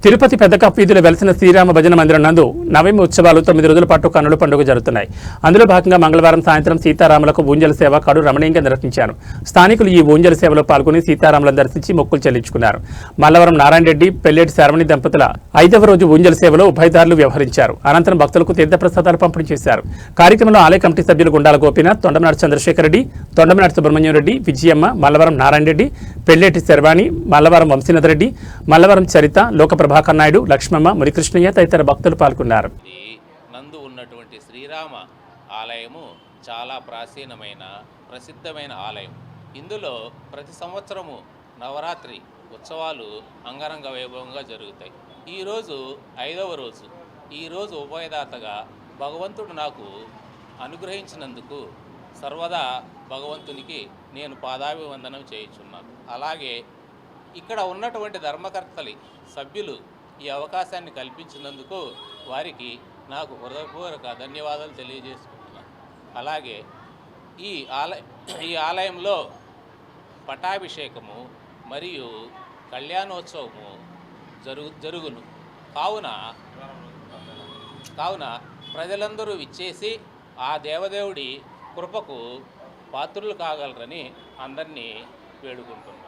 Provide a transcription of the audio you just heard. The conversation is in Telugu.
తిరుపతి పెద్దకప్ వీధిలో వెలిసిన శ్రీరామ భజన మందిరం నందు నవమి ఉత్సవాలు 9 రోజుల పాటు కన్నుల పండుగ జరుగుతున్నాయి. అందులో భాగంగా మంగళవారం సాయంత్రం సీతారాములకు ఊంజల సేవ కడు రమణీయంగా నిర్వహించారు. స్థానికులు ఈ ఊంజల సేవలో పాల్గొని సీతారాములను దర్శించి మొక్కులు చెల్లించుకున్నారు. మల్లవరం నారాయణ రెడ్డి, పెల్లేటి శరవణి దంపతుల 5వ రోజు ఊంజల సేవలో ఉభయదారులు వ్యవహరించారు. అనంతరం భక్తులకు తీర్థప్రసాదాలు పంపిణీ చేశారు. కార్యక్రమంలో ఆలయ కమిటీ సభ్యులు గుండాల గోపీనాథ్, తొండమనాటి చంద్రశేఖర్ రెడ్డి, తొండమనాటి సుబ్రహ్మణ్యం రెడ్డి, విజయమ్మ, మల్లవరం నారాయణ రెడ్డి, పెల్లేటి శర్వాణి, మల్లవరం వంశీనాథ్ రెడ్డి, మల్లవరం చరిత, లోక ప్రభాకర్ నాయుడు, లక్ష్మమ్మ, మురికృష్ణయ్య తదితర భక్తులు పాల్గొన్నారు. నందు ఉన్నటువంటి శ్రీరామ ఆలయము చాలా ప్రాచీనమైన ప్రసిద్ధమైన ఆలయం. ఇందులో ప్రతి సంవత్సరము నవరాత్రి ఉత్సవాలు అంగరంగ వైభవంగా జరుగుతాయి. ఈరోజు 5వ రోజు. ఈరోజు ఉభయదాతగా భగవంతుడు నాకు అనుగ్రహించినందుకు సర్వదా భగవంతునికి నేను పాదాభివందనం చేయుచున్నాను. అలాగే ఇక్కడ ఉన్నటువంటి ధర్మకర్తలి సభ్యులు ఈ అవకాశాన్ని కల్పించినందుకు వారికి నాకు హృదయపూర్వక ధన్యవాదాలు తెలియజేసుకుంటున్నాను. అలాగే ఈ ఆలయంలో పటాభిషేకము మరియు కళ్యాణోత్సవము జరుగును. కావున ప్రజలందరూ విచ్చేసి ఆ దేవదేవుడి కృపకు పాత్రులు కాగలరని అందరినీ వేడుకుంటున్నాను.